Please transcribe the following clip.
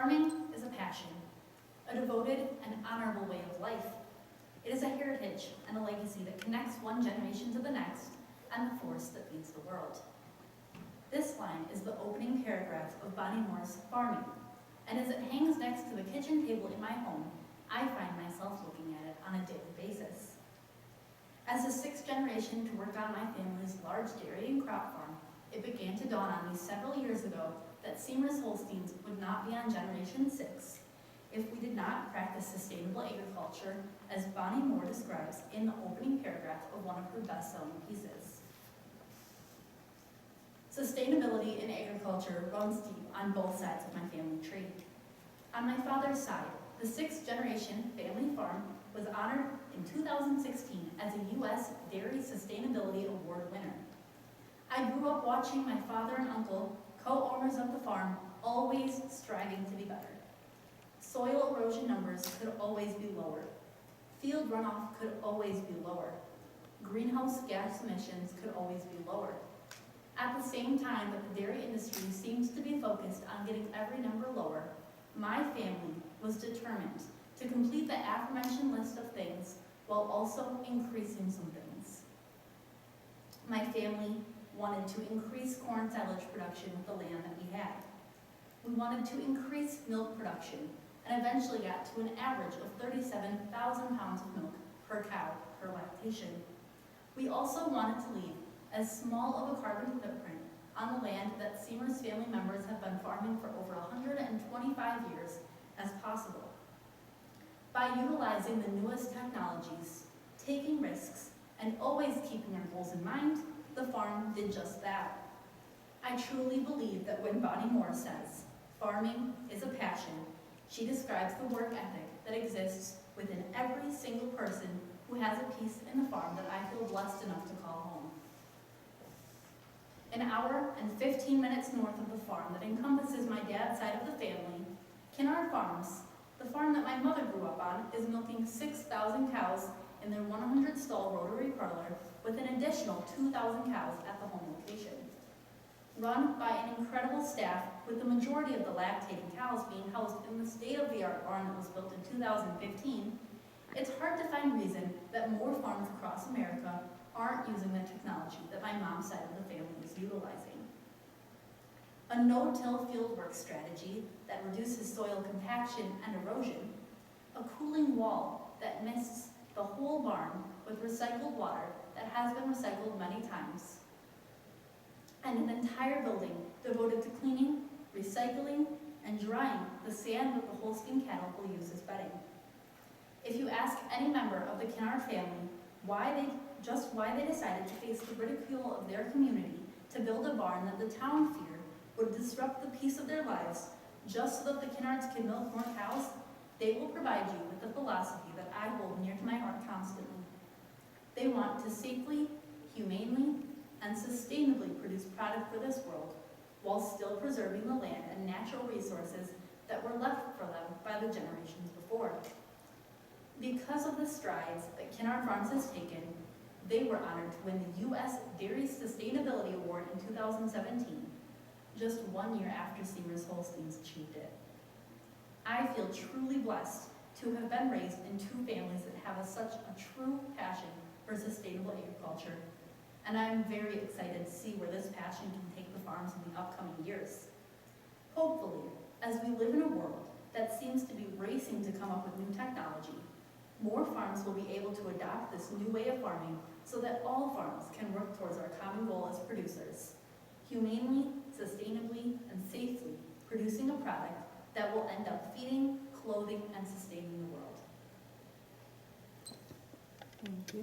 Farming is a passion, a devoted and honorable way of life. It is a heritage and a legacy that connects one generation to the next and the force that feeds the world. This line is the opening paragraph of Bonnie Moore's Farming, and as it hangs next to the kitchen table in my home, I find myself looking at it on a daily basis. As the sixth generation to work on my family's large dairy and crop farm, it began to dawn on me several years ago that Siemers Holsteins would not be on Generation 6 if we did not practice sustainable agriculture as Bonnie Moore describes in the opening paragraph of one of her best-selling pieces. Sustainability in agriculture runs deep on both sides of my family tree. On my father's side, the sixth generation family farm was honored in 2016 as a U.S. Dairy Sustainability Award winner. I grew up watching my father and uncle, co-owners of the farm, always striving to be better. Soil erosion numbers could always be lower. Field runoff could always be lower. Greenhouse gas emissions could always be lower. At the same time that the dairy industry seems to be focused on getting every number lower, my family was determined to complete the aforementioned list of things while also increasing some things. My family wanted to increase corn silage production with the land that we had. We wanted to increase milk production and eventually got to an average of 37,000 pounds of milk per cow per lactation. We also wanted to leave as small of a carbon footprint on the land that Siemers family members have been farming for over 125 years as possible. By utilizing the newest technologies, taking risks, and always keeping our goals in mind, the farm did just that. I truly believe that when Bonnie Moore says, farming is a passion, she describes the work ethic that exists within every single person who has a piece in the farm that I feel blessed enough to call home. An hour and 15 minutes north of the farm that encompasses my dad's side of the family, Kinnard Farms, the farm that my mother grew up on, is milking 6,000 cows in their 100-stall rotary parlor with an additional 2,000 cows at the home location. Run by an incredible staff, with the majority of the lactating cows being housed in the state-of-the-art barn that was built in 2015, it's hard to find reason that more farms across America aren't using the technology that my mom's side of the family is utilizing. A no-till fieldwork strategy that reduces soil compaction and erosion, a cooling wall that mists the whole barn with recycled water that has been recycled many times, and an entire building devoted to cleaning, recycling, and drying the sand that the Holstein cattle will use as bedding. If you ask any member of the Kinnard family why they decided to face the ridicule of their community to build a barn that the town feared would disrupt the peace of their lives just so that the Kinnards can milk more cows, they will provide you with the philosophy that I hold near to my heart constantly. They want to safely, humanely, and sustainably produce product for this world while still preserving the land and natural resources that were left for them by the generations before. Because of the strides that Kinnard Farms has taken, they were honored to win the U.S. Dairy Sustainability Award in 2017, just 1 year after Siemers Holsteins achieved it. I feel truly blessed to have been raised in two families that have such a true passion for sustainable agriculture, and I am very excited to see where this passion can take the farms in the upcoming years. Hopefully, as we live in a world that seems to be racing to come up with new technology, more farms will be able to adopt this new way of farming so that all farms can work towards our common goal as producers, humanely, sustainably, and safely producing a product that will end up feeding, clothing, and sustaining the world. Thank you.